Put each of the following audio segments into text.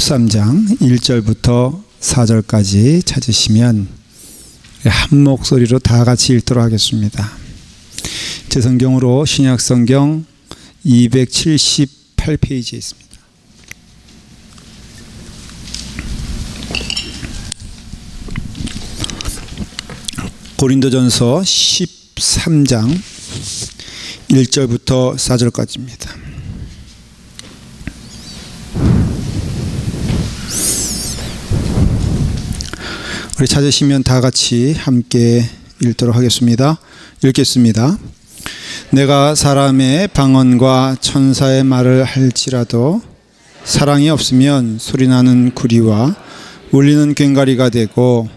13장 1절부터 4절까지 찾으시면 한 목소리로 다 같이 읽도록 하겠습니다. 제 성경으로 신약성경 278페이지에 있습니다. 고린도전서 13장 1절부터 4절까지입니다. 우리 찾으시면 다 같이 함께 읽도록 하겠습니다. 읽겠습니다. 내가 사람의 방언과 천사의 말을 할지라도 사랑이 없으면 소리나는 구리와 울리는 꽹과리가 되고,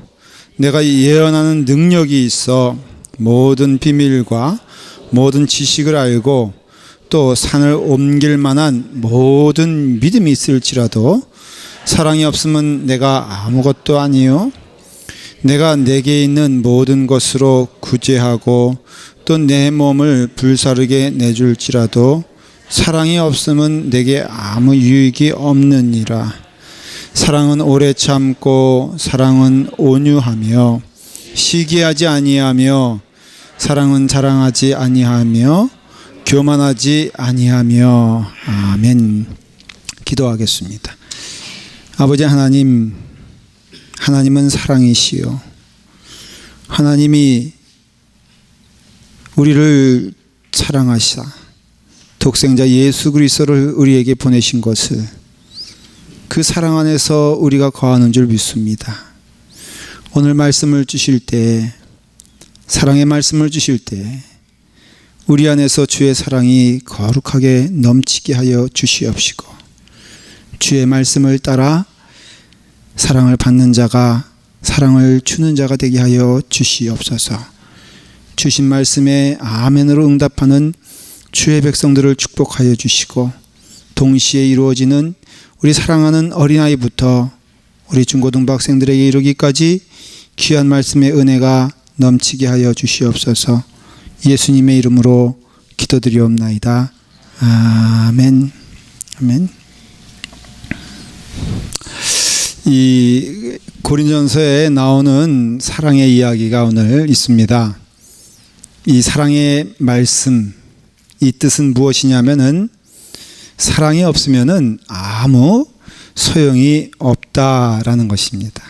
내가 예언하는 능력이 있어 모든 비밀과 모든 지식을 알고 또 산을 옮길 만한 모든 믿음이 있을지라도 사랑이 없으면 내가 아무것도 아니요, 내가 내게 있는 모든 것으로 구제하고 또 내 몸을 불사르게 내줄지라도 사랑이 없으면 내게 아무 유익이 없느니라. 사랑은 오래 참고 사랑은 온유하며 시기하지 아니하며 사랑은 자랑하지 아니하며 교만하지 아니하며. 아멘. 기도하겠습니다. 아버지 하나님, 하나님은 사랑이시요, 하나님이 우리를 사랑하시사 독생자 예수 그리스도를 우리에게 보내신 것을, 그 사랑 안에서 우리가 거하는 줄 믿습니다. 오늘 말씀을 주실 때, 사랑의 말씀을 주실 때 우리 안에서 주의 사랑이 거룩하게 넘치게 하여 주시옵시고, 주의 말씀을 따라 사랑을 받는 자가, 사랑을 주는 자가 되게 하여 주시옵소서. 주신 말씀에 아멘으로 응답하는 주의 백성들을 축복하여 주시고, 동시에 이루어지는 우리 사랑하는 어린아이부터 우리 중고등부 학생들에게 이르기까지 귀한 말씀의 은혜가 넘치게 하여 주시옵소서. 예수님의 이름으로 기도드리옵나이다. 아멘. 아멘. 이 고린전서에 나오는 사랑의 이야기가 오늘 있습니다. 이 사랑의 말씀, 이 뜻은 무엇이냐면은 사랑이 없으면은 아무 소용이 없다라는 것입니다.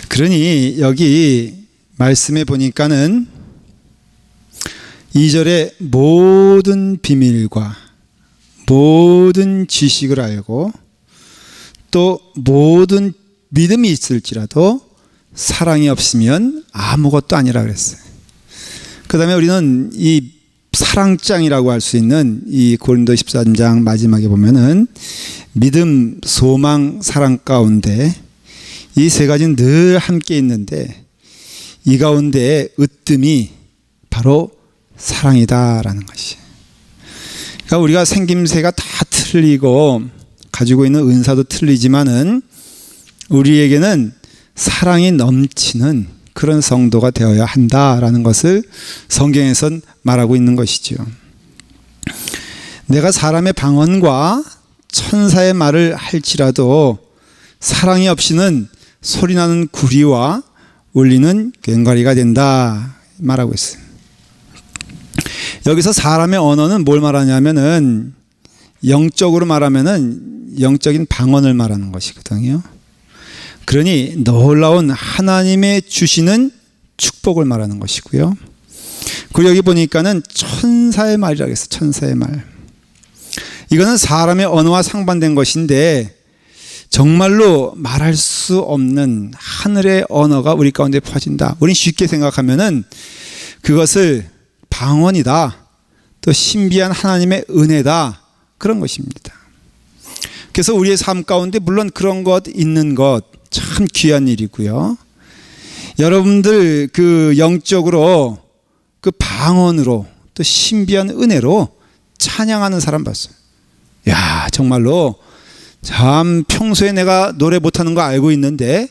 그러니 여기 말씀에 보니까는 2절에 모든 비밀과 모든 지식을 알고 또 모든 믿음이 있을지라도 사랑이 없으면 아무것도 아니라 그랬어요. 그 다음에 우리는 이 사랑장이라고 할 수 있는 이 고린도 13장 마지막에 보면은 믿음, 소망, 사랑 가운데 이 세 가지는 늘 함께 있는데, 이 가운데 으뜸이 바로 사랑이다라는 것이. 그러니까 우리가 생김새가 다 틀리고 가지고 있는 은사도 틀리지만은 우리에게는 사랑이 넘치는 그런 성도가 되어야 한다라는 것을 성경에선 말하고 있는 것이죠. 내가 사람의 방언과 천사의 말을 할지라도 사랑이 없이는 소리나는 구리와 울리는 꽹과리가 된다 말하고 있어요. 여기서 사람의 언어는 뭘 말하냐면은, 영적으로 말하면은 영적인 방언을 말하는 것이거든요. 그러니 놀라운 하나님의 주시는 축복을 말하는 것이고요. 그리고 여기 보니까는 천사의 말이라고 했어요. 천사의 말. 이거는 사람의 언어와 상반된 것인데, 정말로 말할 수 없는 하늘의 언어가 우리 가운데 퍼진다. 우린 쉽게 생각하면은 그것을 방언이다, 또 신비한 하나님의 은혜다, 그런 것입니다. 그래서 우리의 삶 가운데 물론 그런 것 있는 것 참 귀한 일이고요. 여러분들 그 영적으로 그 방언으로 또 신비한 은혜로 찬양하는 사람 봤어요. 야, 정말로 참 평소에 내가 노래 못하는 거 알고 있는데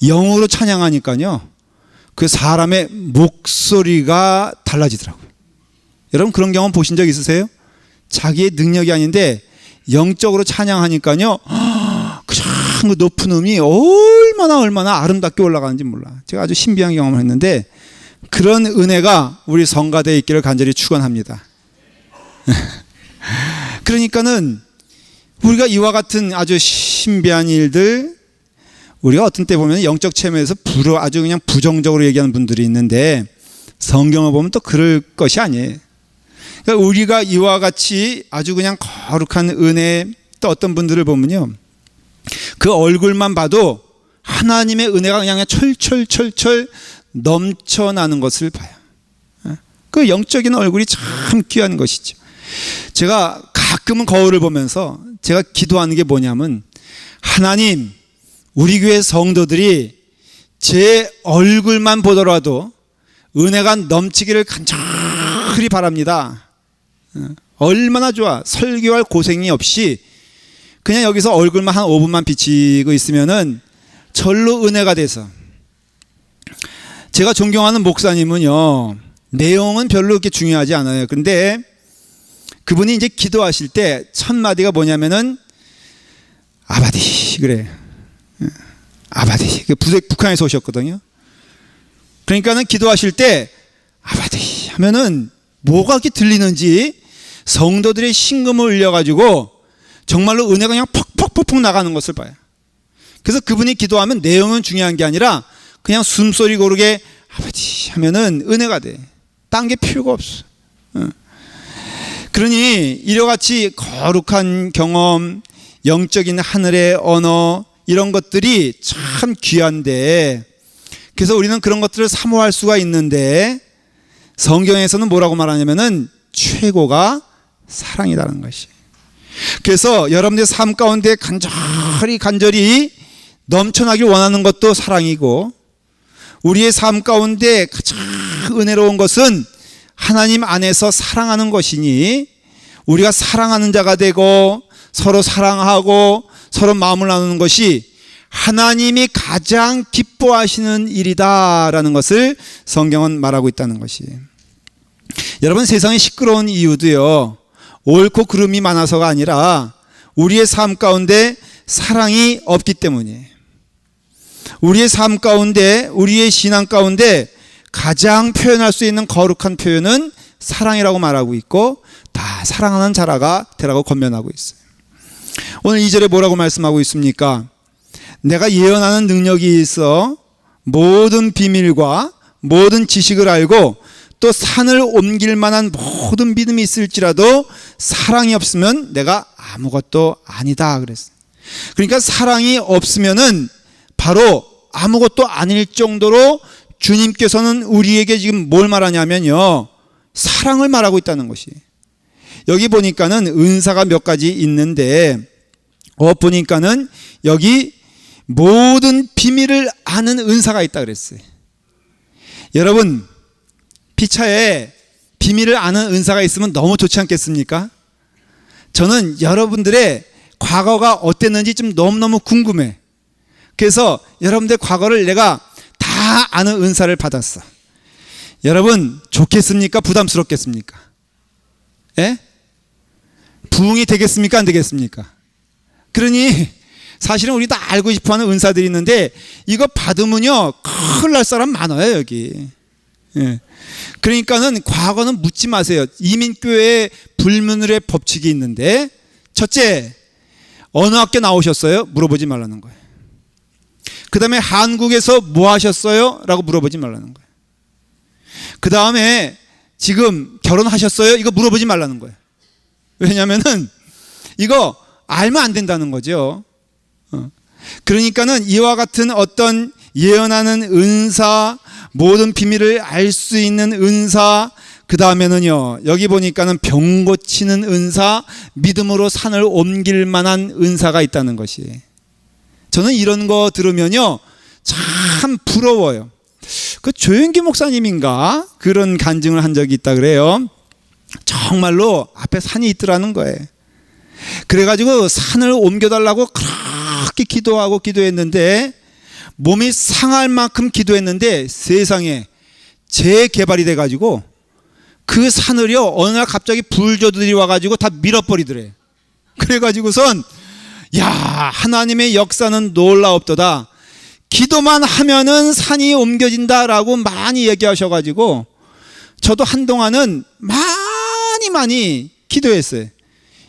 영어로 찬양하니까요, 그 사람의 목소리가 달라지더라고요. 여러분 그런 경험 보신 적 있으세요? 자기의 능력이 아닌데 영적으로 찬양하니까요, 그 높은 음이 얼마나 아름답게 올라가는지 몰라. 제가 아주 신비한 경험을 했는데 그런 은혜가 우리 성가대에 있기를 간절히 축원합니다. 그러니까는 우리가 이와 같은 아주 신비한 일들, 우리가 어떤 때 보면 영적 체험에서 아주 그냥 부정적으로 얘기하는 분들이 있는데 성경을 보면 또 그럴 것이 아니에요. 그러니까 우리가 이와 같이 아주 그냥 거룩한 은혜, 또 어떤 분들을 보면요, 그 얼굴만 봐도 하나님의 은혜가 그냥 철철철철 넘쳐나는 것을 봐요. 그 영적인 얼굴이 참 귀한 것이죠. 제가 가끔은 거울을 보면서 제가 기도하는 게 뭐냐면, 하나님, 우리 교회 성도들이 제 얼굴만 보더라도 은혜가 넘치기를 간절히 바랍니다. 얼마나 좋아. 설교할 고생이 없이 그냥 여기서 얼굴만 한 5분만 비치고 있으면은 절로 은혜가 돼서. 제가 존경하는 목사님은요, 내용은 별로 그렇게 중요하지 않아요. 근데 그분이 이제 기도하실 때 첫 마디가 뭐냐면은 아바디 그래. 아바디. 북한에서 오셨거든요. 그러니까는 기도하실 때 아바디 하면은 뭐가 이렇게 들리는지 성도들의 심금을 울려가지고 정말로 은혜가 그냥 퍽퍽퍽퍽 나가는 것을 봐요. 그래서 그분이 기도하면 내용은 중요한 게 아니라 그냥 숨소리 고르게 아버지 하면은 은혜가 돼. 딴 게 필요가 없어. 그러니 이와 같이 거룩한 경험, 영적인 하늘의 언어, 이런 것들이 참 귀한데, 그래서 우리는 그런 것들을 사모할 수가 있는데 성경에서는 뭐라고 말하냐면은 최고가 사랑이라는 것이. 그래서 여러분들의 삶 가운데 간절히 넘쳐나길 원하는 것도 사랑이고, 우리의 삶 가운데 가장 은혜로운 것은 하나님 안에서 사랑하는 것이니, 우리가 사랑하는 자가 되고 서로 사랑하고 서로 마음을 나누는 것이 하나님이 가장 기뻐하시는 일이다라는 것을 성경은 말하고 있다는 것이. 여러분, 세상이 시끄러운 이유도요, 옳고 그름이 많아서가 아니라 우리의 삶 가운데 사랑이 없기 때문이에요. 우리의 삶 가운데, 우리의 신앙 가운데 가장 표현할 수 있는 거룩한 표현은 사랑이라고 말하고 있고, 다 사랑하는 자라가 되라고 권면하고 있어요. 오늘 2절에 뭐라고 말씀하고 있습니까? 내가 예언하는 능력이 있어 모든 비밀과 모든 지식을 알고 또 산을 옮길 만한 모든 믿음이 있을지라도 사랑이 없으면 내가 아무것도 아니다 그랬어요. 그러니까 사랑이 없으면은 바로 아무것도 아닐 정도로 주님께서는 우리에게 지금 뭘 말하냐면요, 사랑을 말하고 있다는 것이. 여기 보니까는 은사가 몇 가지 있는데 보니까는 여기 모든 비밀을 아는 은사가 있다 그랬어요. 여러분, 피차에 비밀을 아는 은사가 있으면 너무 좋지 않겠습니까? 저는 여러분들의 과거가 어땠는지 좀 너무너무 궁금해. 그래서 여러분들의 과거를 내가 다 아는 은사를 받았어. 여러분, 좋겠습니까? 부담스럽겠습니까? 예? 부흥이 되겠습니까? 안 되겠습니까? 그러니 사실은 우리 다 알고 싶어하는 은사들이 있는데 이거 받으면요 큰일 날 사람 많아요 여기. 예. 그러니까는 과거는 묻지 마세요. 이민교회에 불문율의 법칙이 있는데, 첫째, 어느 학교 나오셨어요? 물어보지 말라는 거예요. 그 다음에 한국에서 뭐 하셨어요? 라고 물어보지 말라는 거예요. 그 다음에 지금 결혼하셨어요? 이거 물어보지 말라는 거예요. 왜냐면은 이거 알면 안 된다는 거죠. 그러니까는 이와 같은 어떤 예언하는 은사, 모든 비밀을 알 수 있는 은사, 그 다음에는요, 여기 보니까는 병 고치는 은사, 믿음으로 산을 옮길 만한 은사가 있다는 것이. 저는 이런 거 들으면요 참 부러워요. 그 조영기 목사님인가 그런 간증을 한 적이 있다 그래요. 정말로 앞에 산이 있더라는 거예요. 그래가지고 산을 옮겨달라고 그렇게 기도하고 기도했는데 몸이 상할 만큼 기도했는데 세상에 재개발이 돼가지고 그 산을요 어느 날 갑자기 불조들이 와가지고 다 밀어버리더래. 그래가지고선 야, 하나님의 역사는 놀라옵도다. 기도만 하면은 산이 옮겨진다라고 많이 얘기하셔가지고 저도 한동안은 많이 기도했어요.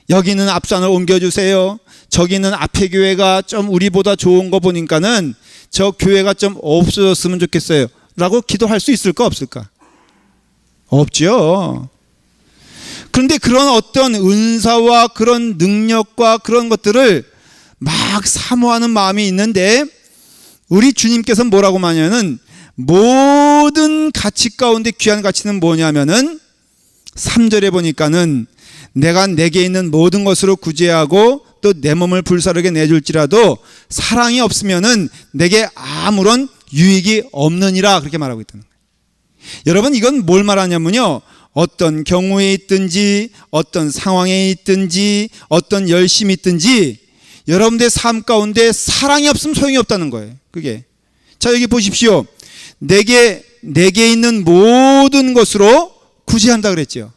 여기는 앞산을 옮겨주세요. 저기는 앞에 교회가 좀 우리보다 좋은 거 보니까는 저 교회가 좀 없어졌으면 좋겠어요 라고 기도할 수 있을까 없을까? 없죠. 그런데 그런 어떤 은사와 그런 능력과 그런 것들을 막 사모하는 마음이 있는데 우리 주님께서 뭐라고 말하냐면 모든 가치 가운데 귀한 가치는 뭐냐면은 3절에 보니까는 내가 내게 있는 모든 것으로 구제하고 또 내 몸을 불사르게 내줄지라도 사랑이 없으면은 내게 아무런 유익이 없느니라 그렇게 말하고 있다는 거예요. 여러분 이건 뭘 말하냐면요. 어떤 경우에 있든지 어떤 상황에 있든지 어떤 열심이 있든지 여러분들의 삶 가운데 사랑이 없으면 소용이 없다는 거예요. 그게. 자 여기 보십시오. 내게 있는 모든 것으로 구제한다 그랬죠.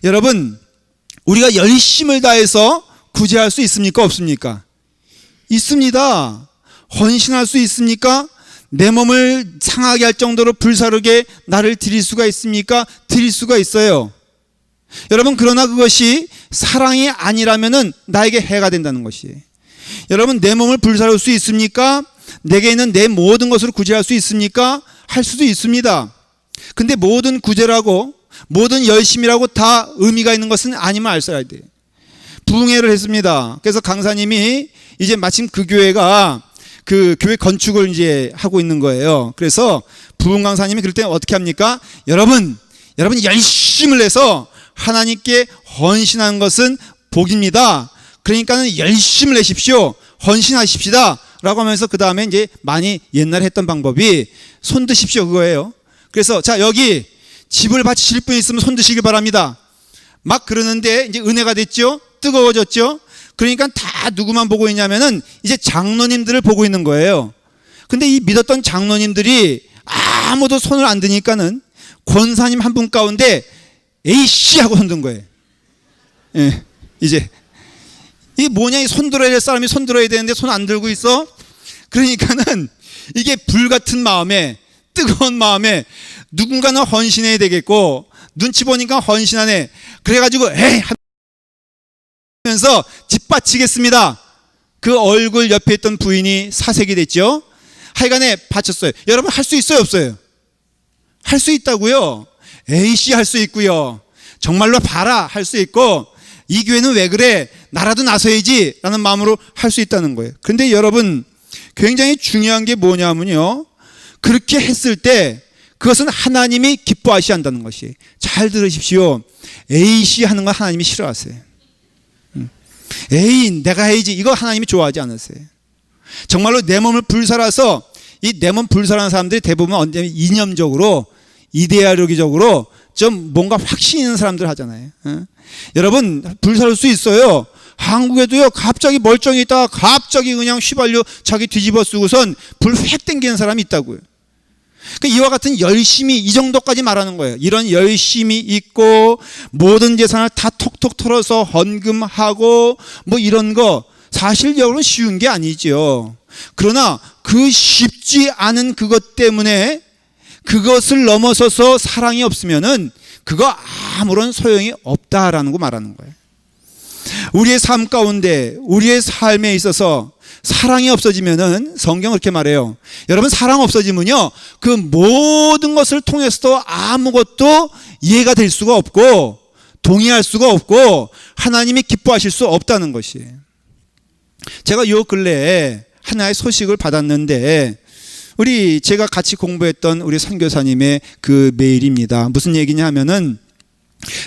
여러분 우리가 열심을 다해서 구제할 수 있습니까 없습니까? 있습니다. 헌신할 수 있습니까? 내 몸을 상하게 할 정도로 불사르게 나를 드릴 수가 있습니까? 드릴 수가 있어요. 여러분 그러나 그것이 사랑이 아니라면은 나에게 해가 된다는 것이에요. 여러분 내 몸을 불사를 수 있습니까? 내게 있는 내 모든 것으로 구제할 수 있습니까? 할 수도 있습니다. 근데 모든 구제라고 모든 열심이라고 다 의미가 있는 것은 아님을 알아야 돼요. 부흥회를 했습니다. 그래서 강사님이 이제 마침 그 교회가 그 교회 건축을 이제 하고 있는 거예요. 그래서 부흥 강사님이 그럴 때 어떻게 합니까? 여러분 열심을 내서 하나님께 헌신한 것은 복입니다. 그러니까는 열심을 내십시오. 헌신하십시다. 라고 하면서 그 다음에 이제 많이 옛날에 했던 방법이 손 드십시오. 그거예요. 그래서 자, 여기 집을 바치실 분 있으면 손 드시길 바랍니다. 막 그러는데 이제 은혜가 됐죠? 뜨거워졌죠? 그러니까 다 누구만 보고 있냐면은 이제 장로님들을 보고 있는 거예요. 근데 이 믿었던 장로님들이 아무도 손을 안 드니까는 권사님 한 분 가운데 에이씨 하고 손 든 거예요. 예, 이제 이게 뭐냐, 이 손 들어야 될 사람이 손 들어야 되는데 손 안 들고 있어. 그러니까는 이게 불같은 마음에, 뜨거운 마음에 누군가는 헌신해야 되겠고 눈치 보니까 헌신하네. 그래가지고 에이 하면서 뒷받치겠습니다. 그 얼굴 옆에 있던 부인이 사색이 됐죠. 하여간에 바쳤어요. 여러분 할 수 있어요 없어요? 할 수 있다고요. 에이씨 할 수 있고요. 정말로 봐라 할 수 있고, 이 교회는 왜 그래? 나라도 나서야지 라는 마음으로 할 수 있다는 거예요. 그런데 여러분 굉장히 중요한 게 뭐냐면요, 그렇게 했을 때 그것은 하나님이 기뻐하셔야 한다는 것이. 잘 들으십시오. 에이씨 하는 건 하나님이 싫어하세요. 에이 내가 해야지, 이거 하나님이 좋아하지 않으세요. 정말로 내 몸을 불살아서, 이 내 몸 불살하는 사람들이 대부분 언제 이념적으로 이데올로기적으로 좀 뭔가 확신 있는 사람들 하잖아요. 여러분 불살 수 있어요. 한국에도요, 갑자기 멀쩡히 있다가 갑자기 그냥 휘발유 자기 뒤집어 쓰고선 불 획 땡기는 사람이 있다고요. 그러니까 이와 같은 열심이 이 정도까지 말하는 거예요. 이런 열심이 있고 모든 재산을 다 톡톡 털어서 헌금하고 뭐 이런 거 사실적으로는 쉬운 게 아니죠. 그러나 그 쉽지 않은 그것 때문에 그것을 넘어서서 사랑이 없으면은 그거 아무런 소용이 없다라는 거 말하는 거예요. 우리의 삶 가운데, 우리의 삶에 있어서 사랑이 없어지면은, 성경 그렇게 말해요. 여러분 사랑 없어지면요, 그 모든 것을 통해서도 아무것도 이해가 될 수가 없고 동의할 수가 없고 하나님이 기뻐하실 수 없다는 것이에요. 제가 요 근래에 하나의 소식을 받았는데, 제가 같이 공부했던 우리 선교사님의 그 메일입니다. 무슨 얘기냐 하면은,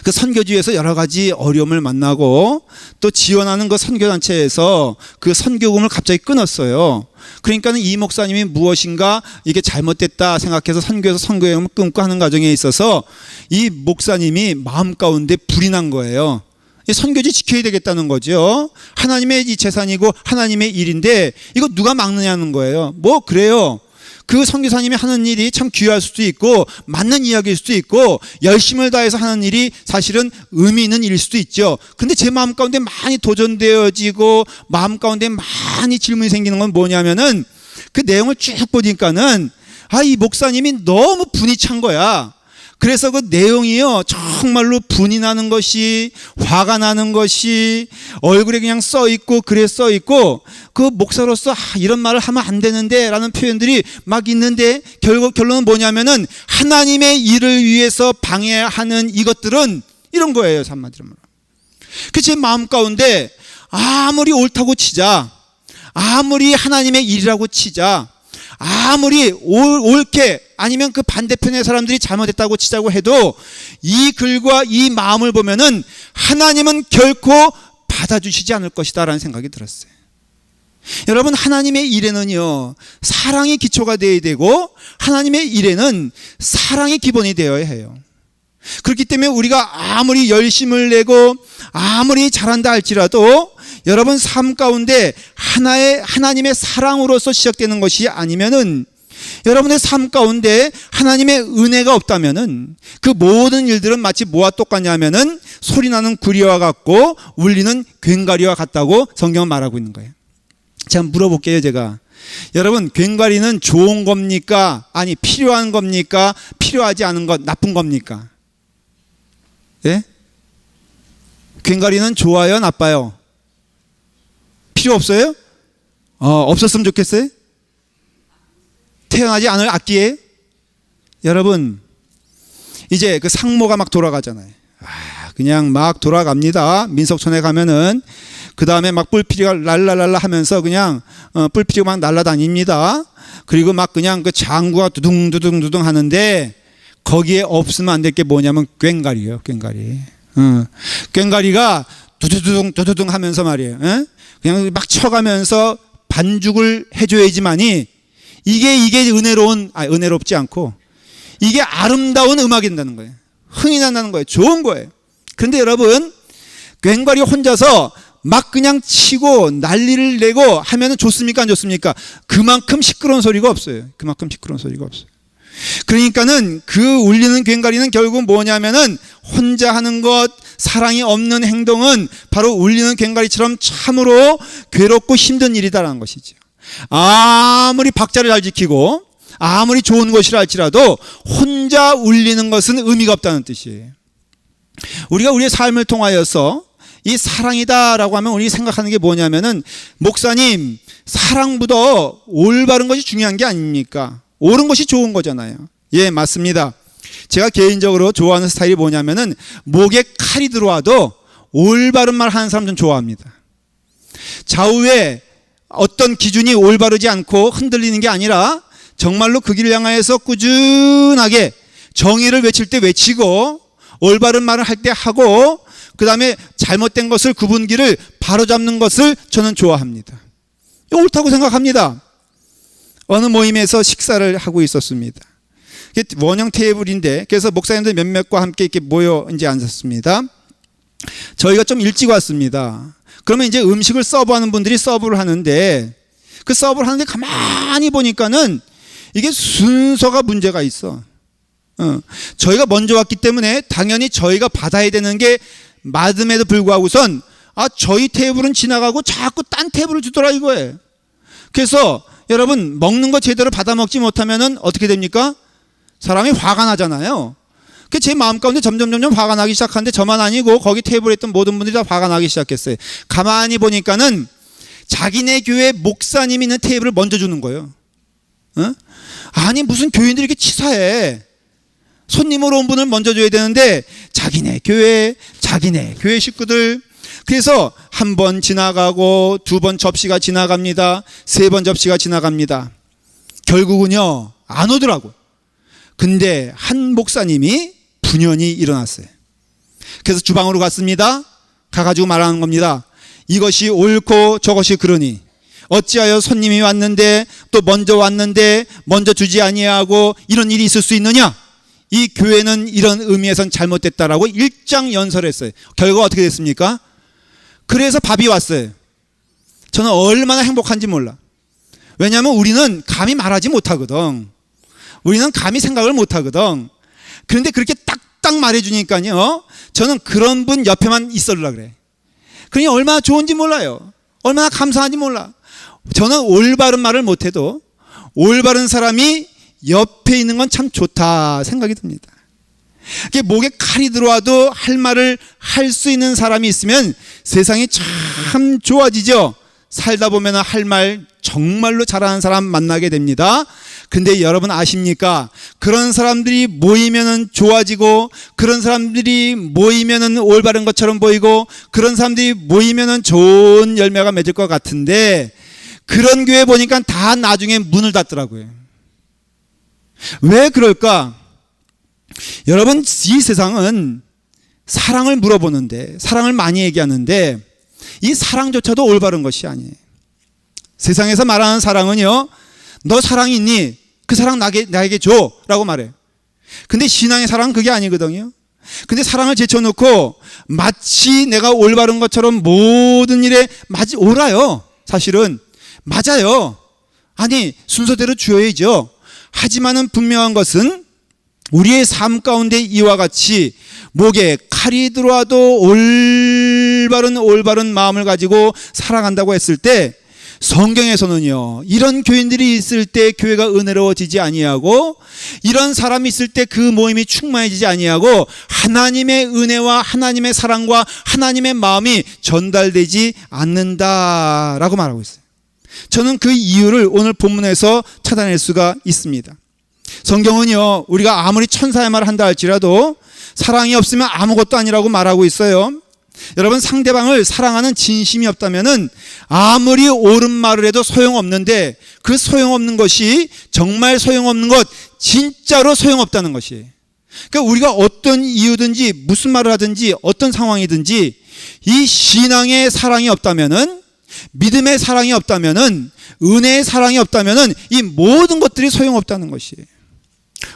그 선교지에서 여러 가지 어려움을 만나고 또 지원하는 그 선교단체에서 그 선교금을 갑자기 끊었어요. 그러니까는 이 목사님이 무엇인가 이게 잘못됐다 생각해서 선교에서 선교금을 끊고 하는 과정에 있어서 이 목사님이 마음 가운데 불이 난 거예요. 이 선교지 지켜야 되겠다는 거죠. 하나님의 이 재산이고 하나님의 일인데 이거 누가 막느냐는 거예요. 뭐 그래요. 그 선교사님이 하는 일이 참 귀할 수도 있고 맞는 이야기일 수도 있고 열심을 다해서 하는 일이 사실은 의미 있는 일일 수도 있죠. 근데 제 마음 가운데 많이 도전되어지고 마음 가운데 많이 질문이 생기는 건 뭐냐면은 그 내용을 쭉 보니까는 이 목사님이 너무 분이 찬 거야. 그래서 그 내용이요, 정말로 분이 나는 것이, 화가 나는 것이, 얼굴에 그냥 써 있고, 글에 써 있고, 그 목사로서 이런 말을 하면 안 되는데 라는 표현들이 막 있는데, 결론은 뭐냐면은 하나님의 일을 위해서 방해하는 이것들은 이런 거예요, 한마디로 말하면. 그 제 마음 가운데 아무리 옳다고 치자, 아무리 하나님의 일이라고 치자, 아무리 옳게 아니면 그 반대편의 사람들이 잘못했다고 치자고 해도 이 글과 이 마음을 보면은 하나님은 결코 받아주시지 않을 것이다 라는 생각이 들었어요. 여러분, 하나님의 일에는요, 사랑이 기초가 되어야 되고 하나님의 일에는 사랑이 기본이 되어야 해요. 그렇기 때문에 우리가 아무리 열심을 내고 아무리 잘한다 할지라도 여러분 삶 가운데 하나님의 사랑으로서 시작되는 것이 아니면은, 여러분의 삶 가운데 하나님의 은혜가 없다면은 그 모든 일들은 마치 뭐와 똑같냐면은 소리나는 구리와 같고 울리는 괭가리와 같다고 성경은 말하고 있는 거예요. 제가 물어볼게요. 제가, 여러분, 괭가리는 좋은 겁니까? 아니, 필요한 겁니까? 필요하지 않은 것, 나쁜 겁니까? 예? 괭가리는 좋아요, 나빠요? 필요 없어요? 없었으면 좋겠어요? 태어나지 않을 악기에? 여러분, 이제 그 상모가 막 돌아가잖아요. 그냥 막 돌아갑니다. 민속촌에 가면은 그 다음에 막 뿔피리가 랄랄랄라 하면서 그냥 뿔피리가 막 날아다닙니다. 그리고 막 그냥 그 장구가 두둥두둥두둥 하는데 거기에 없으면 안 될 게 뭐냐면 괭가리예요. 괭가리. 괭가리가 두두둥 두두둥 하면서 말이에요. 그냥 막 쳐가면서 반죽을 해줘야지만이 이게 은혜롭지 않고 이게 아름다운 음악이 된다는 거예요. 흥이 난다는 거예요. 좋은 거예요. 그런데 여러분, 괭가리 혼자서 막 그냥 치고 난리를 내고 하면은 좋습니까? 안 좋습니까? 그만큼 시끄러운 소리가 없어요. 그만큼 시끄러운 소리가 없어요. 그러니까는 그 울리는 괭가리는 결국 뭐냐면은 혼자 하는 것, 사랑이 없는 행동은 바로 울리는 괭가리처럼 참으로 괴롭고 힘든 일이다라는 것이죠. 아무리 박자를 잘 지키고 아무리 좋은 것이라 할지라도 혼자 울리는 것은 의미가 없다는 뜻이에요. 우리가 우리의 삶을 통하여서 이 사랑이다라고 하면 우리 생각하는 게 뭐냐면은, 목사님, 사랑보다 올바른 것이 중요한 게 아닙니까? 옳은 것이 좋은 거잖아요. 예, 맞습니다. 제가 개인적으로 좋아하는 스타일이 뭐냐면은 목에 칼이 들어와도 올바른 말 하는 사람 좀 좋아합니다. 좌우에 어떤 기준이 올바르지 않고 흔들리는 게 아니라 정말로 그 길을 향하여서 꾸준하게 정의를 외칠 때 외치고 올바른 말을 할 때 하고 그 다음에 잘못된 것을 구분기를 바로잡는 것을 저는 좋아합니다. 옳다고 생각합니다. 어느 모임에서 식사를 하고 있었습니다. 원형 테이블인데, 그래서 목사님들 몇몇과 함께 이렇게 모여 이제 앉았습니다. 저희가 좀 일찍 왔습니다. 그러면 이제 음식을 서브하는 분들이 서브를 하는데, 그 서브를 하는데 가만히 보니까는 이게 순서가 문제가 있어. 저희가 먼저 왔기 때문에 당연히 저희가 받아야 되는 게 맞음에도 불구하고선 저희 테이블은 지나가고 자꾸 딴 테이블을 주더라 이거예요. 그래서 여러분, 먹는 거 제대로 받아 먹지 못하면은 어떻게 됩니까? 사람이 화가 나잖아요. 제 마음 가운데 점점 화가 나기 시작하는데 저만 아니고 거기 테이블에 있던 모든 분들이 다 화가 나기 시작했어요. 가만히 보니까는 자기네 교회 목사님이 있는 테이블을 먼저 주는 거예요. 아니, 무슨 교인들이 이렇게 치사해. 손님으로 온 분을 먼저 줘야 되는데 자기네 교회 식구들. 그래서 한 번 지나가고 두 번 접시가 지나갑니다. 세 번 접시가 지나갑니다. 결국은요, 안 오더라고. 근데 한 목사님이 분연히 일어났어요. 그래서 주방으로 갔습니다. 가가지고 말하는 겁니다. 이것이 옳고 저것이 그러니 어찌하여 손님이 왔는데 또 먼저 왔는데 먼저 주지 아니하고 이런 일이 있을 수 있느냐? 이 교회는 이런 의미에선 잘못됐다라고 일장연설했어요. 결과가 어떻게 됐습니까? 그래서 밥이 왔어요. 저는 얼마나 행복한지 몰라. 왜냐하면 우리는 감히 말하지 못하거든. 우리는 감히 생각을 못하거든. 그런데 그렇게 딱딱 말해주니까요, 저는 그런 분 옆에만 있으려고 그래. 그러니 얼마나 좋은지 몰라요. 얼마나 감사한지 몰라. 저는 올바른 말을 못해도 올바른 사람이 옆에 있는 건 참 좋다 생각이 듭니다. 목에 칼이 들어와도 할 말을 할 수 있는 사람이 있으면 세상이 참 좋아지죠. 살다 보면 할 말 정말로 잘하는 사람 만나게 됩니다. 근데 여러분 아십니까? 그런 사람들이 모이면은 좋아지고, 그런 사람들이 모이면은 올바른 것처럼 보이고, 그런 사람들이 모이면은 좋은 열매가 맺을 것 같은데, 그런 교회 보니까 다 나중에 문을 닫더라고요. 왜 그럴까? 여러분, 이 세상은 사랑을 물어보는데, 사랑을 많이 얘기하는데, 이 사랑조차도 올바른 것이 아니에요. 세상에서 말하는 사랑은요, 너 사랑이 있니? 그 사랑 나에게 줘 라고 말해요. 근데 신앙의 사랑은 그게 아니거든요. 근데 사랑을 제쳐놓고 마치 내가 올바른 것처럼 모든 일에 옳아요. 사실은 맞아요. 아니, 순서대로 주어야죠. 하지만은 분명한 것은 우리의 삶 가운데 이와 같이 목에 칼이 들어와도 올바른 마음을 가지고 살아간다고 했을 때, 성경에서는요, 이런 교인들이 있을 때 교회가 은혜로워지지 아니하고, 이런 사람이 있을 때 그 모임이 충만해지지 아니하고, 하나님의 은혜와 하나님의 사랑과 하나님의 마음이 전달되지 않는다라고 말하고 있어요. 저는 그 이유를 오늘 본문에서 찾아낼 수가 있습니다. 성경은요, 우리가 아무리 천사의 말을 한다 할지라도 사랑이 없으면 아무것도 아니라고 말하고 있어요. 여러분, 상대방을 사랑하는 진심이 없다면은 아무리 옳은 말을 해도 소용없는데, 그 소용없는 것이 정말 소용없는 것, 진짜로 소용없다는 것이에요. 그러니까 우리가 어떤 이유든지 무슨 말을 하든지 어떤 상황이든지 이 신앙의 사랑이 없다면은, 믿음의 사랑이 없다면은, 은혜의 사랑이 없다면은 이 모든 것들이 소용없다는 것이에요.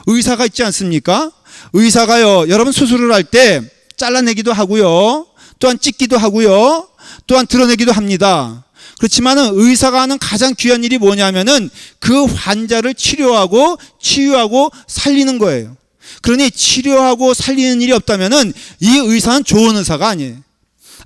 의사가 있지 않습니까? 의사가요, 여러분 수술을 할 때 잘라내기도 하고요, 또한 찢기도 하고요, 또한 드러내기도 합니다. 그렇지만은 의사가 하는 가장 귀한 일이 뭐냐면은 그 환자를 치료하고 치유하고 살리는 거예요. 그러니 치료하고 살리는 일이 없다면은 이 의사는 좋은 의사가 아니에요.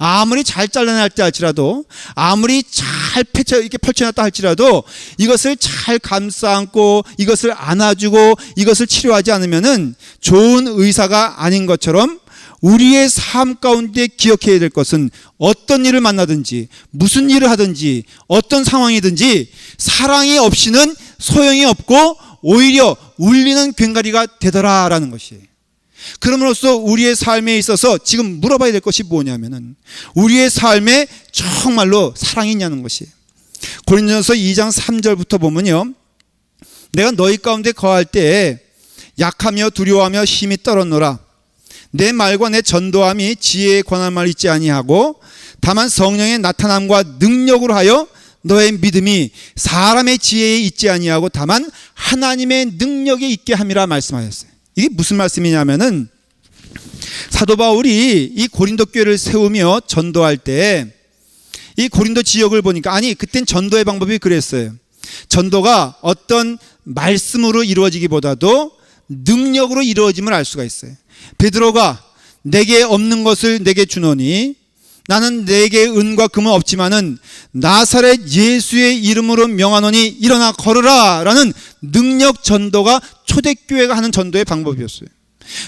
아무리 잘 잘라냈다 할지라도, 아무리 잘 이렇게 펼쳐놨다 할지라도 이것을 잘 감싸 안고 이것을 안아주고 이것을 치료하지 않으면은 좋은 의사가 아닌 것처럼, 우리의 삶 가운데 기억해야 될 것은 어떤 일을 만나든지 무슨 일을 하든지 어떤 상황이든지 사랑이 없이는 소용이 없고 오히려 울리는 괭가리가 되더라라는 것이에요. 그럼으로써 우리의 삶에 있어서 지금 물어봐야 될 것이 뭐냐면은 우리의 삶에 정말로 사랑이 있냐는 것이에요. 고린도전서 2장 3절부터 보면요, 내가 너희 가운데 거할 때에 약하며 두려워하며 힘이 떨었노라. 내 말과 내 전도함이 지혜의 권한 말 있지 아니하고 다만 성령의 나타남과 능력으로 하여 너의 믿음이 사람의 지혜에 있지 아니하고 다만 하나님의 능력에 있게 함이라 말씀하셨어요. 이게 무슨 말씀이냐면은, 사도 바울이 이 고린도 교회를 세우며 전도할 때 이 고린도 지역을 보니까, 아니 그땐 전도의 방법이 그랬어요. 전도가 어떤 말씀으로 이루어지기보다도 능력으로 이루어짐을 알 수가 있어요. 베드로가 내게 없는 것을 내게 주노니 나는 내게 은과 금은 없지만은 나사렛 예수의 이름으로 명하노니 일어나 걸으라 라는 능력 전도가 초대교회가 하는 전도의 방법이었어요.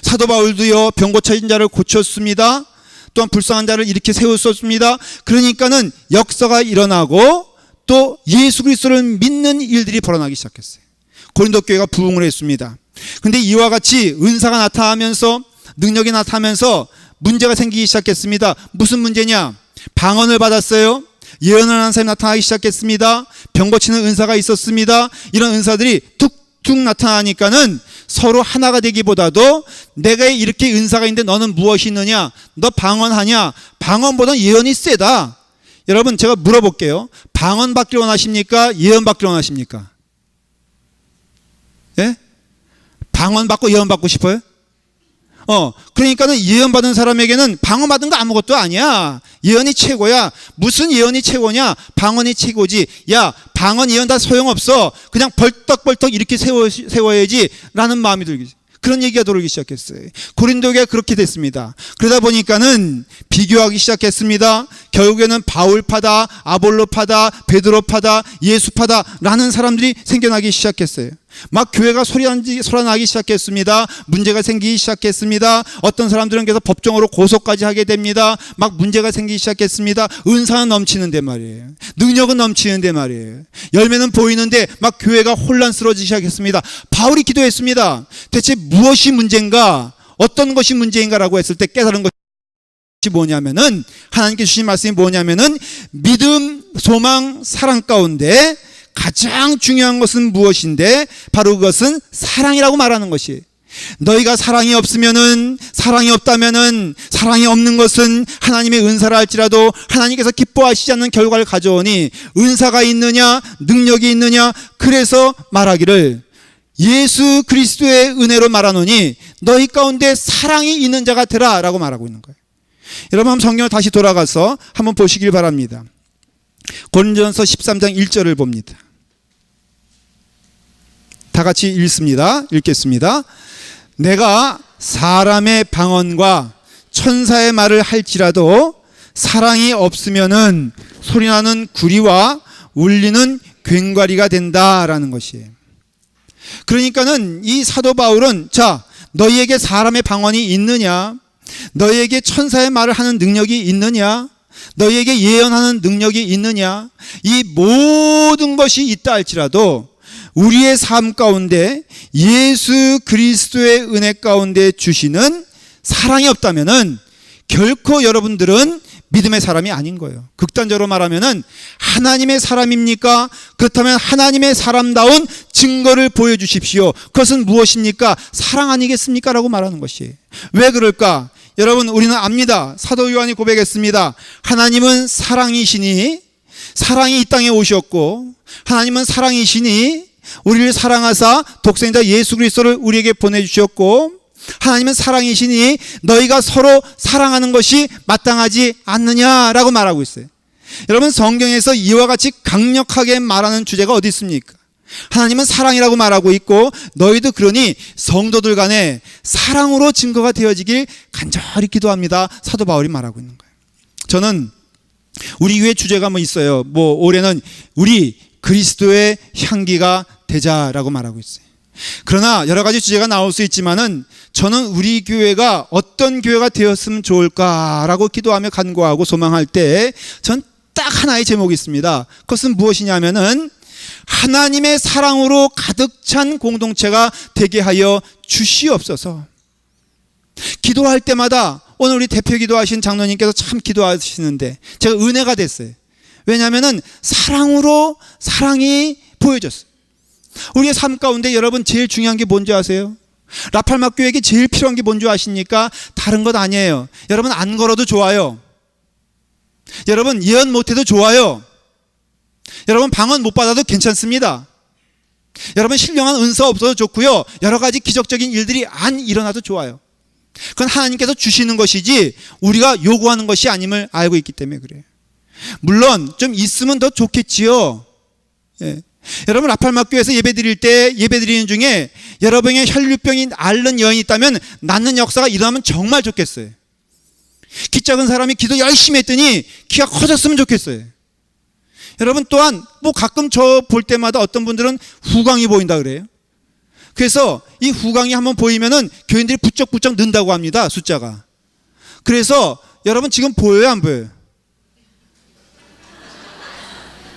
사도 바울도요, 병 고쳐진 자를 고쳤습니다. 또한 불쌍한 자를 이렇게 세웠었습니다. 그러니까는 역사가 일어나고 또 예수 그리스도를 믿는 일들이 벌어나기 시작했어요. 고린도 교회가 부흥을 했습니다. 근데 이와 같이 은사가 나타나면서 능력이 나타나면서 문제가 생기기 시작했습니다. 무슨 문제냐? 방언을 받았어요. 예언을 하는 사람이 나타나기 시작했습니다. 병 고치는 은사가 있었습니다. 이런 은사들이 툭툭 나타나니까는 서로 하나가 되기보다도 내가 이렇게 은사가 있는데 너는 무엇이 있느냐? 너 방언하냐? 방언보다는 예언이 세다. 여러분, 제가 물어볼게요. 방언 받기를 원하십니까? 예언 받기를 원하십니까? 예? 방언 받고 예언 받고 싶어요? 그러니까는 예언받은 사람에게는 방언받은 거 아무것도 아니야. 예언이 최고야. 무슨 예언이 최고냐? 방언이 최고지. 야, 방언 예언 다 소용없어. 그냥 벌떡벌떡 이렇게 세워야지 라는 마음이 들기, 그런 얘기가 들어오기 시작했어요. 고린도교가 그렇게 됐습니다. 그러다 보니까는 비교하기 시작했습니다. 결국에는 바울파다, 아볼로파다, 베드로파다, 예수파다 라는 사람들이 생겨나기 시작했어요. 막 교회가 소란나기 시작했습니다. 문제가 생기기 시작했습니다. 어떤 사람들은 그래서 법정으로 고소까지 하게 됩니다. 막 문제가 생기기 시작했습니다. 은사는 넘치는데 말이에요. 능력은 넘치는데 말이에요. 열매는 보이는데 막 교회가 혼란스러워지기 시작했습니다. 바울이 기도했습니다. 대체 무엇이 문제인가? 어떤 것이 문제인가라고 했을 때 깨달은 것이 뭐냐면은, 하나님께 주신 말씀이 뭐냐면은, 믿음, 소망, 사랑 가운데 가장 중요한 것은 무엇인데, 바로 그것은 사랑이라고 말하는 것이. 너희가 사랑이 없으면은, 사랑이 없다면은, 사랑이 없는 것은 하나님의 은사라 할지라도 하나님께서 기뻐하시지 않는 결과를 가져오니, 은사가 있느냐, 능력이 있느냐, 그래서 말하기를 예수 그리스도의 은혜로 말하노니 너희 가운데 사랑이 있는 자가 되라 라고 말하고 있는 거예요. 여러분, 한번 성경을 다시 돌아가서 한번 보시길 바랍니다. 고린도전서 13장 1절을 봅니다. 다 같이 읽겠습니다. 내가 사람의 방언과 천사의 말을 할지라도 사랑이 없으면은 소리나는 구리와 울리는 괭과리가 된다라는 것이에요. 그러니까는 이 사도 바울은, 자, 너희에게 사람의 방언이 있느냐? 너희에게 천사의 말을 하는 능력이 있느냐? 너희에게 예언하는 능력이 있느냐? 이 모든 것이 있다 할지라도 우리의 삶 가운데 예수 그리스도의 은혜 가운데 주시는 사랑이 없다면은 결코 여러분들은 믿음의 사람이 아닌 거예요. 극단적으로 말하면은 하나님의 사람입니까? 그렇다면 하나님의 사람다운 증거를 보여주십시오. 그것은 무엇입니까? 사랑 아니겠습니까? 라고 말하는 것이에요. 왜 그럴까? 여러분, 우리는 압니다. 사도 요한이 고백했습니다. 하나님은 사랑이시니, 사랑이 이 땅에 오셨고, 하나님은 사랑이시니 우리를 사랑하사 독생자 예수 그리스도를 우리에게 보내주셨고, 하나님은 사랑이시니 너희가 서로 사랑하는 것이 마땅하지 않느냐라고 말하고 있어요. 여러분, 성경에서 이와 같이 강력하게 말하는 주제가 어디 있습니까? 하나님은 사랑이라고 말하고 있고, 너희도 그러니 성도들 간에 사랑으로 증거가 되어지길 간절히 기도합니다. 사도 바울이 말하고 있는 거예요. 저는 우리 교회 주제가 뭐 있어요. 올해는 우리 그리스도의 향기가 되자라고 말하고 있어요. 그러나 여러 가지 주제가 나올 수 있지만은 저는 우리 교회가 어떤 교회가 되었으면 좋을까라고 기도하며 간구하고 소망할 때 전 딱 하나의 제목이 있습니다. 그것은 무엇이냐면은 하나님의 사랑으로 가득 찬 공동체가 되게 하여 주시옵소서. 기도할 때마다, 오늘 우리 대표 기도하신 장로님께서 참 기도하시는데 제가 은혜가 됐어요. 왜냐하면은 사랑으로 사랑이 보여졌어요. 우리의 삶 가운데 여러분 제일 중요한 게 뭔지 아세요? 라팔막 교회에게 제일 필요한 게 뭔지 아십니까? 다른 것 아니에요. 여러분, 안 걸어도 좋아요. 여러분, 예언 못해도 좋아요. 여러분, 방언 못 받아도 괜찮습니다. 여러분, 신령한 은사 없어도 좋고요. 여러 가지 기적적인 일들이 안 일어나도 좋아요. 그건 하나님께서 주시는 것이지 우리가 요구하는 것이 아님을 알고 있기 때문에 그래요. 물론 좀 있으면 더 좋겠지요. 예. 여러분, 라팔막 교회에서 예배드릴 때 예배드리는 중에 여러분의 혈류병이 앓는 여인이 있다면 낫는 역사가 일어나면 정말 좋겠어요. 키 작은 사람이 기도 열심히 했더니 키가 커졌으면 좋겠어요. 여러분, 또한 가끔 저 볼 때마다 어떤 분들은 후광이 보인다 그래요. 그래서 이 후광이 한번 보이면은 교인들이 부쩍부쩍 는다고 합니다. 숫자가. 그래서 여러분, 지금 보여요, 안 보여요?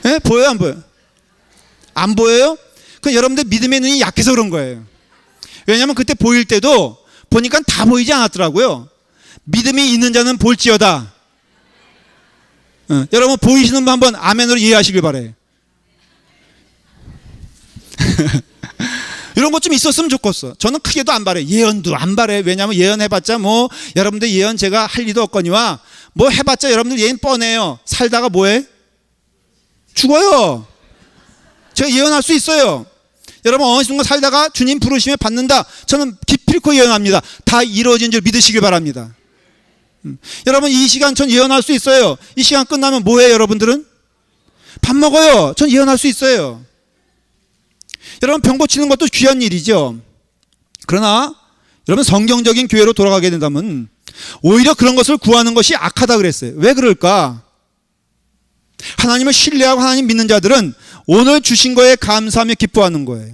네? 보여요, 안 보여요? 안 보여요? 그 여러분들 믿음의 눈이 약해서 그런 거예요. 왜냐하면 그때 보일 때도 보니까 다 보이지 않았더라고요. 믿음이 있는 자는 볼지어다. 여러분, 보이시는 분 한번 아멘으로 이해하시길 바래요. 이런 것 좀 있었으면 좋겠어. 저는 크게도 안 바래요. 예언도 안 바래요. 왜냐하면 예언해봤자 여러분들 예언 제가 할 리도 없거니와 해봤자 여러분들 예언 뻔해요. 살다가 뭐해? 죽어요. 제가 예언할 수 있어요. 여러분 어느 순간 살다가 주님 부르시면 받는다. 저는 기필코 예언합니다. 다 이루어진 줄 믿으시길 바랍니다. 여러분 이 시간 전 예언할 수 있어요. 이 시간 끝나면 뭐해요 여러분들은? 밥 먹어요. 전 예언할 수 있어요. 여러분 병 고치는 것도 귀한 일이죠. 그러나 여러분 성경적인 교회로 돌아가게 된다면 오히려 그런 것을 구하는 것이 악하다 그랬어요. 왜 그럴까? 하나님을 신뢰하고 하나님 믿는 자들은 오늘 주신 거에 감사하며 기뻐하는 거예요.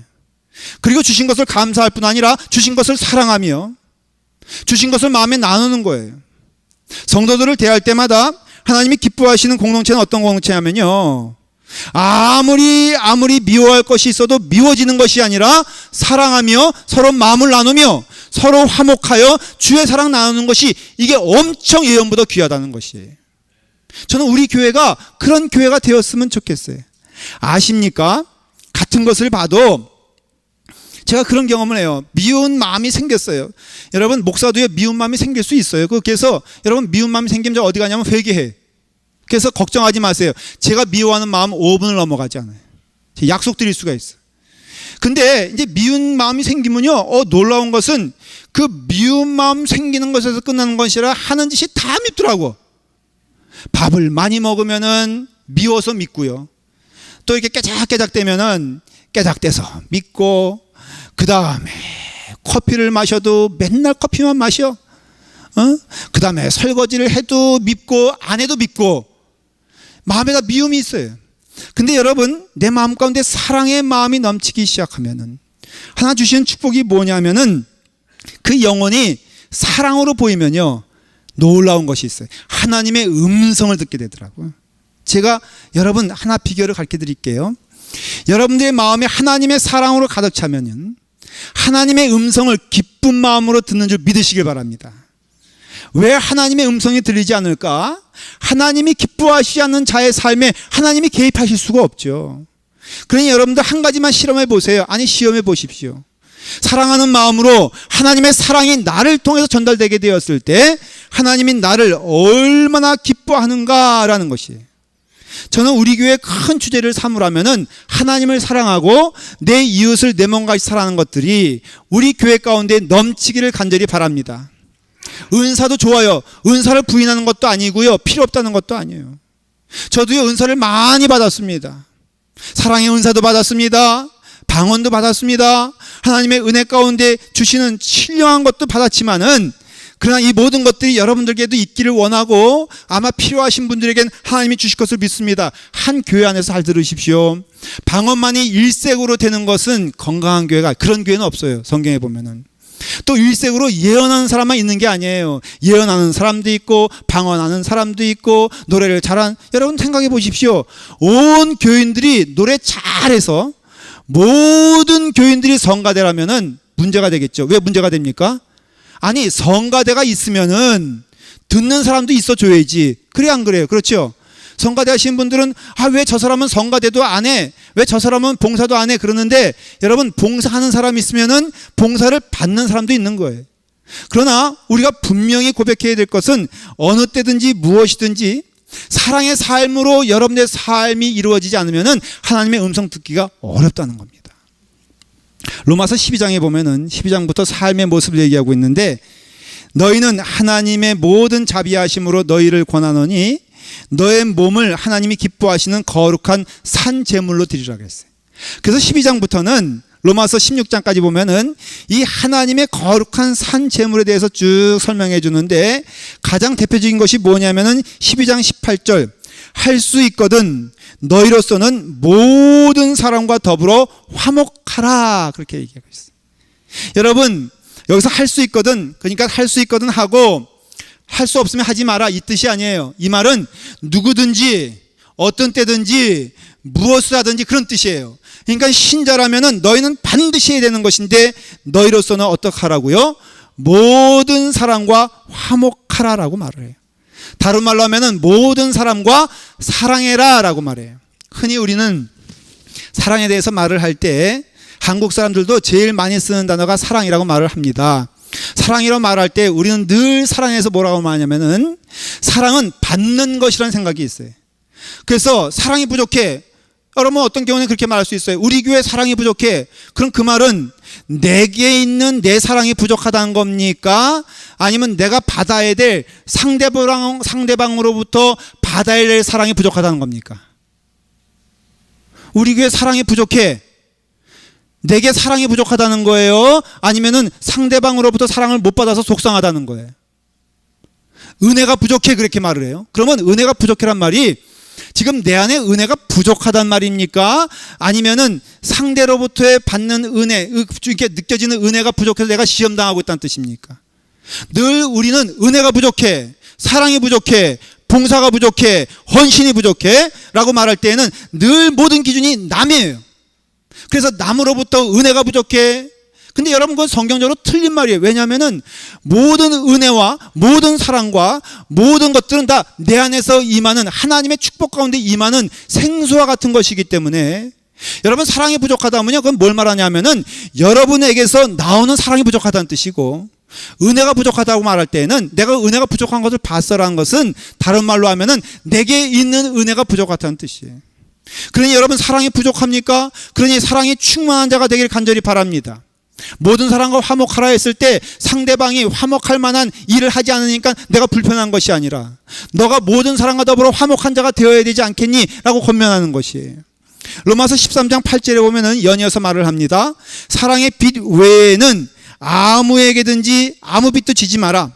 그리고 주신 것을 감사할 뿐 아니라 주신 것을 사랑하며 주신 것을 마음에 나누는 거예요. 성도들을 대할 때마다 하나님이 기뻐하시는 공동체는 어떤 공동체냐면요, 아무리 미워할 것이 있어도 미워지는 것이 아니라 사랑하며 서로 마음을 나누며 서로 화목하여 주의 사랑 나누는 것이, 이게 엄청 예언보다 귀하다는 것이에요. 저는 우리 교회가 그런 교회가 되었으면 좋겠어요. 아십니까? 같은 것을 봐도 제가 그런 경험을 해요. 미운 마음이 생겼어요. 여러분 목사도요 미운 마음이 생길 수 있어요. 그래서 여러분 미운 마음이 생기면 어디 가냐면 회개해. 그래서 걱정하지 마세요. 제가 미워하는 마음 5분을 넘어가지 않아요. 약속 드릴 수가 있어요. 근데 이제 미운 마음이 생기면요, 놀라운 것은 그 미운 마음 생기는 것에서 끝나는 것이 아니라 하는 짓이 다 밉더라고. 밥을 많이 먹으면은 미워서 밉고요. 또 이렇게 깨작깨작대면은 깨작대서 밉고, 그 다음에 커피를 마셔도 맨날 커피만 마셔. 그 다음에 설거지를 해도 밉고 안 해도 밉고 마음에다 미움이 있어요. 근데 여러분 내 마음 가운데 사랑의 마음이 넘치기 시작하면은 하나 주시는 축복이 뭐냐면은 그 영혼이 사랑으로 보이면요 놀라운 것이 있어요. 하나님의 음성을 듣게 되더라고요. 제가 여러분 하나 비결을 가르쳐 드릴게요. 여러분들의 마음에 하나님의 사랑으로 가득 차면은 하나님의 음성을 기쁜 마음으로 듣는 줄 믿으시길 바랍니다. 왜 하나님의 음성이 들리지 않을까? 하나님이 기뻐하시지 않는 자의 삶에 하나님이 개입하실 수가 없죠. 그러니 여러분들 한 가지만 실험해 보세요. 아니 시험해 보십시오. 사랑하는 마음으로 하나님의 사랑이 나를 통해서 전달되게 되었을 때 하나님이 나를 얼마나 기뻐하는가라는 것이에요. 저는 우리 교회의 큰 주제를 삼으라면은 하나님을 사랑하고 내 이웃을 내 몸같이 사랑하는 것들이 우리 교회 가운데 넘치기를 간절히 바랍니다. 은사도 좋아요. 은사를 부인하는 것도 아니고요, 필요 없다는 것도 아니에요. 저도요 은사를 많이 받았습니다. 사랑의 은사도 받았습니다. 방언도 받았습니다. 하나님의 은혜 가운데 주시는 신령한 것도 받았지만은, 그러나 이 모든 것들이 여러분들께도 있기를 원하고 아마 필요하신 분들에겐 하나님이 주실 것을 믿습니다. 한 교회 안에서 잘 들으십시오. 방언만이 일색으로 되는 것은 건강한 교회가, 그런 교회는 없어요. 성경에 보면은. 또 일색으로 예언하는 사람만 있는 게 아니에요. 예언하는 사람도 있고 방언하는 사람도 있고 노래를 잘하는, 여러분 생각해 보십시오. 온 교인들이 노래 잘해서 모든 교인들이 성가대라면은 문제가 되겠죠. 왜 문제가 됩니까? 아니 성가대가 있으면은 듣는 사람도 있어줘야지. 그래 안 그래요? 그렇죠? 성가대 하시는 분들은 왜 저 사람은 성가대도 안 해? 왜 저 사람은 봉사도 안 해? 그러는데 여러분 봉사하는 사람이 있으면은 봉사를 받는 사람도 있는 거예요. 그러나 우리가 분명히 고백해야 될 것은 어느 때든지 무엇이든지 사랑의 삶으로 여러분의 삶이 이루어지지 않으면은 하나님의 음성 듣기가 어렵다는 겁니다. 로마서 12장에 보면은 12장부터 삶의 모습을 얘기하고 있는데, 너희는 하나님의 모든 자비하심으로 너희를 권하노니 너의 몸을 하나님이 기뻐하시는 거룩한 산 제물로 드리라 그랬어요. 그래서 12장부터는 로마서 16장까지 보면은 이 하나님의 거룩한 산 제물에 대해서 쭉 설명해 주는데, 가장 대표적인 것이 뭐냐면은 12장 18절, 할 수 있거든 너희로서는 모든 사람과 더불어 화목하라, 그렇게 얘기하고 있어요. 여러분 여기서 할 수 있거든, 그러니까 할 수 있거든 하고 할 수 없으면 하지 마라 이 뜻이 아니에요. 이 말은 누구든지 어떤 때든지 무엇을 하든지 그런 뜻이에요. 그러니까 신자라면은 너희는 반드시 해야 되는 것인데 너희로서는 어떻게 하라고요? 모든 사람과 화목하라라고 말을 해요. 다른 말로 하면은 모든 사람과 사랑해라 라고 말해요. 흔히 우리는 사랑에 대해서 말을 할 때 한국 사람들도 제일 많이 쓰는 단어가 사랑이라고 말을 합니다. 사랑이라고 말할 때 우리는 늘 사랑에서 뭐라고 말하냐면은 사랑은 받는 것이라는 생각이 있어요. 그래서 사랑이 부족해, 여러분 어떤 경우는 그렇게 말할 수 있어요. 우리 교회 사랑이 부족해. 그럼 그 말은 내게 있는 내 사랑이 부족하다는 겁니까? 아니면 내가 받아야 될 상대방으로부터 받아야 될 사랑이 부족하다는 겁니까? 우리 교회 사랑이 부족해. 내게 사랑이 부족하다는 거예요? 아니면은 상대방으로부터 사랑을 못 받아서 속상하다는 거예요? 은혜가 부족해 그렇게 말을 해요. 그러면 은혜가 부족해란 말이 지금 내 안에 은혜가 부족하단 말입니까? 아니면은 상대로부터의 받는 은혜, 이렇게 느껴지는 은혜가 부족해서 내가 시험당하고 있다는 뜻입니까? 늘 우리는 은혜가 부족해, 사랑이 부족해, 봉사가 부족해, 헌신이 부족해 라고 말할 때에는 늘 모든 기준이 남이에요. 그래서 남으로부터 은혜가 부족해. 근데 여러분 그건 성경적으로 틀린 말이에요. 왜냐하면은 모든 은혜와 모든 사랑과 모든 것들은 다 내 안에서 임하는 하나님의 축복 가운데 임하는 생수와 같은 것이기 때문에 여러분 사랑이 부족하다면요 그건 뭘 말하냐면은 여러분에게서 나오는 사랑이 부족하다는 뜻이고, 은혜가 부족하다고 말할 때에는 내가 은혜가 부족한 것을 봤어라는 것은 다른 말로 하면은 내게 있는 은혜가 부족하다는 뜻이에요. 그러니 여러분 사랑이 부족합니까? 그러니 사랑이 충만한 자가 되기를 간절히 바랍니다. 모든 사람과 화목하라 했을 때 상대방이 화목할 만한 일을 하지 않으니까 내가 불편한 것이 아니라 너가 모든 사람과 더불어 화목한 자가 되어야 되지 않겠니? 라고 권면하는 것이에요. 로마서 13장 8절에 보면은 연이어서 말을 합니다. 사랑의 빛 외에는 아무에게든지 아무 빛도 지지 마라.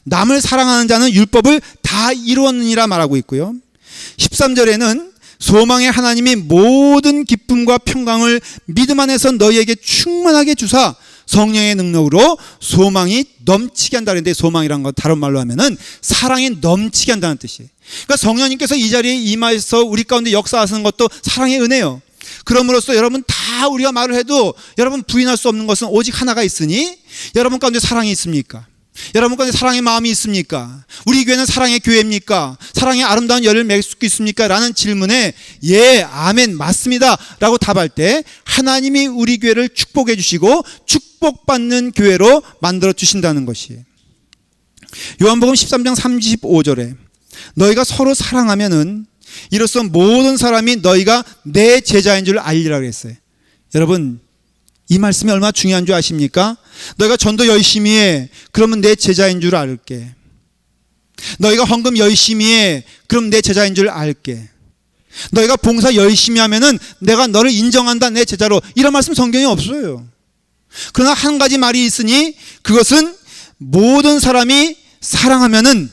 남을 사랑하는 자는 율법을 다 이루었느니라 말하고 있고요. 13절에는 소망의 하나님이 모든 기쁨과 평강을 믿음 안에서 너희에게 충만하게 주사 성령의 능력으로 소망이 넘치게 한다. 그런데 소망이란 건 다른 말로 하면은 사랑이 넘치게 한다는 뜻이에요. 그러니까 성령님께서 이 자리에 임하셔서 우리 가운데 역사하시는 것도 사랑의 은혜요. 그럼으로써 여러분 다 우리가 말을 해도 여러분 부인할 수 없는 것은 오직 하나가 있으니 여러분 가운데 사랑이 있습니까? 여러분 가운데 사랑의 마음이 있습니까? 우리 교회는 사랑의 교회입니까? 사랑의 아름다운 열을 맺을 수 있습니까? 라는 질문에 예, 아멘, 맞습니다 라고 답할 때 하나님이 우리 교회를 축복해 주시고 축복받는 교회로 만들어 주신다는 것이에요. 요한복음 13장 35절에 너희가 서로 사랑하면은 이로써 모든 사람이 너희가 내 제자인 줄 알리라 그랬어요. 여러분 이 말씀이 얼마나 중요한 줄 아십니까? 너희가 전도 열심히 해. 그러면 내 제자인 줄 알게. 너희가 헌금 열심히 해. 그럼 내 제자인 줄 알게. 너희가 봉사 열심히 하면은 내가 너를 인정한다 내 제자로. 이런 말씀 성경에 없어요. 그러나 한 가지 말이 있으니 그것은 모든 사람이 사랑하면은,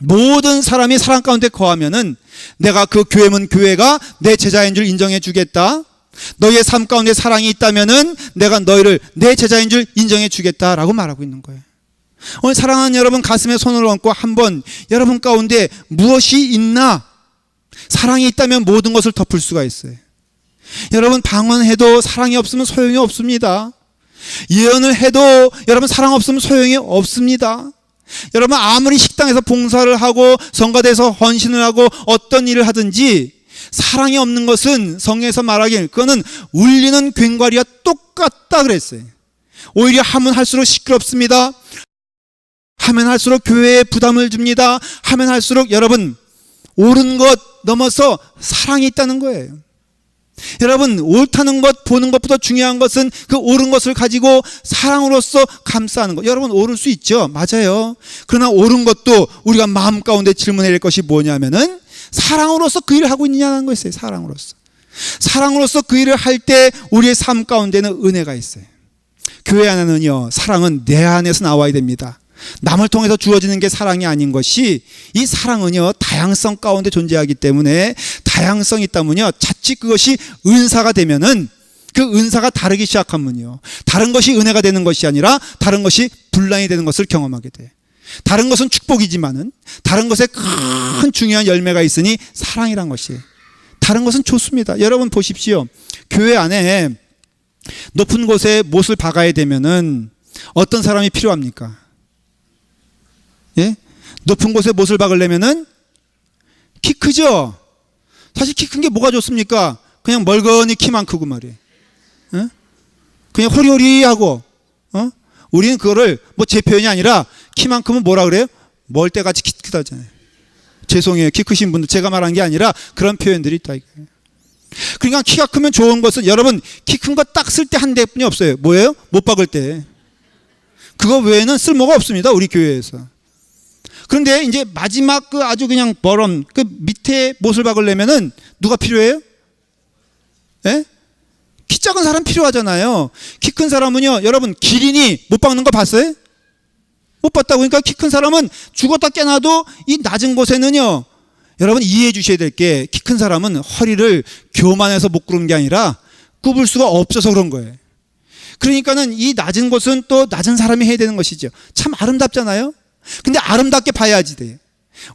모든 사람이 사랑 가운데 거하면은 내가 그 교회면 교회가 내 제자인 줄 인정해 주겠다. 너희의 삶 가운데 사랑이 있다면은 내가 너희를 내 제자인 줄 인정해 주겠다라고 말하고 있는 거예요. 오늘 사랑하는 여러분 가슴에 손을 얹고 한번 여러분 가운데 무엇이 있나? 사랑이 있다면 모든 것을 덮을 수가 있어요. 여러분 방언해도 사랑이 없으면 소용이 없습니다. 예언을 해도 여러분 사랑 없으면 소용이 없습니다. 여러분 아무리 식당에서 봉사를 하고 성가대에서 헌신을 하고 어떤 일을 하든지 사랑이 없는 것은 성경에서 말하길 그거는 울리는 괭과리와 똑같다 그랬어요. 오히려 하면 할수록 시끄럽습니다. 하면 할수록 교회에 부담을 줍니다. 하면 할수록 여러분 옳은 것 넘어서 사랑이 있다는 거예요. 여러분 옳다는 것 보는 것보다 중요한 것은 그 옳은 것을 가지고 사랑으로서 감싸는 것. 여러분 옳을 수 있죠. 맞아요. 그러나 옳은 것도 우리가 마음 가운데 질문해야 될 것이 뭐냐면은 사랑으로서 그 일을 하고 있느냐는 것이에요. 사랑으로서 그 일을 할 때 우리의 삶 가운데는 은혜가 있어요. 교회 안에는요 사랑은 내 안에서 나와야 됩니다. 남을 통해서 주어지는 게 사랑이 아닌 것이, 이 사랑은요 다양성 가운데 존재하기 때문에 다양성이 있다면요 자칫 그것이 은사가 되면은 그 은사가 다르기 시작하면요 다른 것이 은혜가 되는 것이 아니라 다른 것이 분란이 되는 것을 경험하게 돼요. 다른 것은 축복이지만은 다른 것에 큰 중요한 열매가 있으니 사랑이란 것이에요. 다른 것은 좋습니다. 여러분 보십시오. 교회 안에 높은 곳에 못을 박아야 되면은 어떤 사람이 필요합니까? 예? 높은 곳에 못을 박으려면은 키 크죠? 사실 키 큰 게 뭐가 좋습니까? 그냥 멀거니 키만 크고 말이에요. 예? 그냥 호리호리하고, 우리는 그거를 뭐 제 표현이 아니라 키만 크면 뭐라 그래요? 멀때같이 키 크다잖아요. 죄송해요. 키 크신 분들 제가 말한 게 아니라 그런 표현들이 있다 이거예요. 그러니까 키가 크면 좋은 것은 여러분 키 큰 거 딱 쓸 때 한 대뿐이 없어요. 뭐예요? 못 박을 때. 그거 외에는 쓸모가 없습니다. 우리 교회에서. 그런데 이제 마지막 그 아주 그냥 버럼 그 밑에 못을 박으려면은 누가 필요해요? 예? 키 작은 사람 필요하잖아요. 키 큰 사람은요, 여러분 기린이 못 박는 거 봤어요? 못 봤다고. 그러니까 키 큰 사람은 죽었다 깨나도 이 낮은 곳에는요, 여러분 이해해 주셔야 될 게 키 큰 사람은 허리를 교만해서 못 구른 게 아니라 굽을 수가 없어서 그런 거예요. 그러니까는 이 낮은 곳은 또 낮은 사람이 해야 되는 것이죠. 참 아름답잖아요. 근데 아름답게 봐야지 돼요.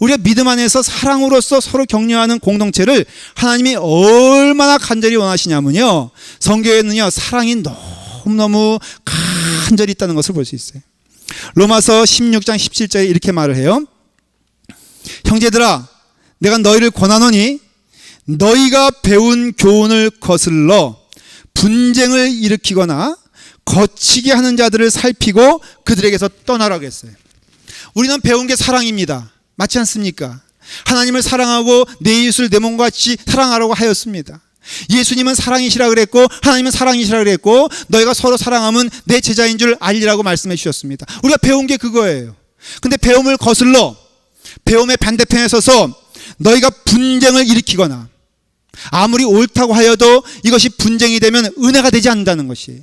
우리가 믿음 안에서 사랑으로서 서로 격려하는 공동체를 하나님이 얼마나 간절히 원하시냐면요, 성경에는요 사랑이 너무너무 간절히 있다는 것을 볼 수 있어요. 로마서 16장 17절에 이렇게 말을 해요. 형제들아, 내가 너희를 권하노니 너희가 배운 교훈을 거슬러 분쟁을 일으키거나 거치게 하는 자들을 살피고 그들에게서 떠나라고 했어요. 우리는 배운 게 사랑입니다. 맞지 않습니까? 하나님을 사랑하고 내 이웃을 내 몸과 같이 사랑하라고 하였습니다. 예수님은 사랑이시라 그랬고 하나님은 사랑이시라 그랬고 너희가 서로 사랑하면 내 제자인 줄 알리라고 말씀해 주셨습니다. 우리가 배운 게 그거예요. 근데 배움을 거슬러 배움의 반대편에 서서 너희가 분쟁을 일으키거나 아무리 옳다고 하여도 이것이 분쟁이 되면 은혜가 되지 않는다는 것이,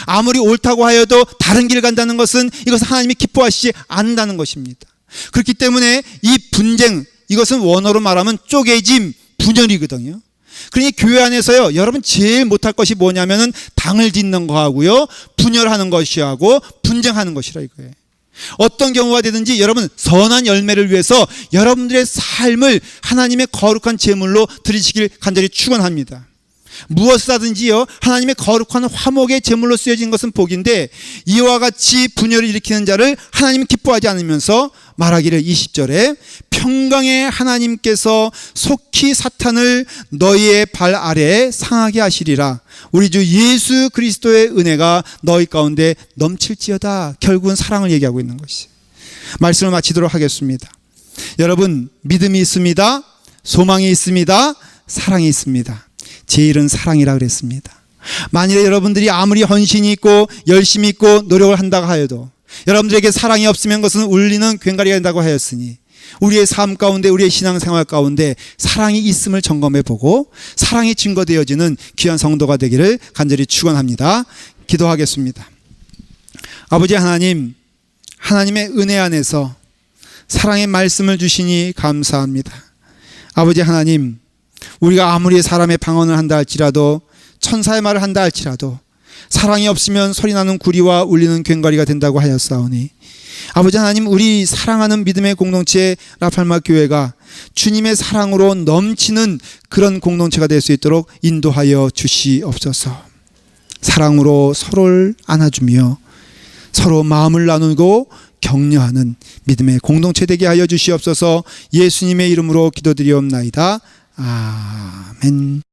아무리 옳다고 하여도 다른 길을 간다는 것은 이것은 하나님이 기뻐하시지 않는다는 것입니다. 그렇기 때문에 이 분쟁, 이것은 원어로 말하면 쪼개짐, 분열이거든요. 그러니 교회 안에서요, 여러분 제일 못할 것이 뭐냐면은 당을 짓는 거하고요, 분열하는 것이하고 분쟁하는 것이라 이거예요. 어떤 경우가 되든지 여러분 선한 열매를 위해서 여러분들의 삶을 하나님의 거룩한 제물로 드리시길 간절히 축원합니다. 무엇을 하든지요, 하나님의 거룩한 화목의 제물로 쓰여진 것은 복인데 이와 같이 분열을 일으키는 자를 하나님은 기뻐하지 않으면서 말하기를 20절에 평강의 하나님께서 속히 사탄을 너희의 발 아래에 상하게 하시리라. 우리 주 예수 그리스도의 은혜가 너희 가운데 넘칠지어다. 결국은 사랑을 얘기하고 있는 것이. 말씀을 마치도록 하겠습니다. 여러분, 믿음이 있습니다. 소망이 있습니다. 사랑이 있습니다. 제일은 사랑이라 그랬습니다. 만일에 여러분들이 아무리 헌신이 있고 열심히 있고 노력을 한다고 하여도 여러분들에게 사랑이 없으면 그것은 울리는 괭가리가 된다고 하였으니 우리의 삶 가운데 우리의 신앙생활 가운데 사랑이 있음을 점검해 보고 사랑이 증거되어지는 귀한 성도가 되기를 간절히 축원합니다. 기도하겠습니다. 아버지 하나님, 하나님의 은혜 안에서 사랑의 말씀을 주시니 감사합니다. 아버지 하나님, 우리가 아무리 사람의 방언을 한다 할지라도 천사의 말을 한다 할지라도 사랑이 없으면 소리나는 구리와 울리는 괭가리가 된다고 하였사오니 아버지 하나님, 우리 사랑하는 믿음의 공동체 라팔마 교회가 주님의 사랑으로 넘치는 그런 공동체가 될 수 있도록 인도하여 주시옵소서. 사랑으로 서로를 안아주며 서로 마음을 나누고 격려하는 믿음의 공동체 되게 하여 주시옵소서. 예수님의 이름으로 기도드리옵나이다. 아멘.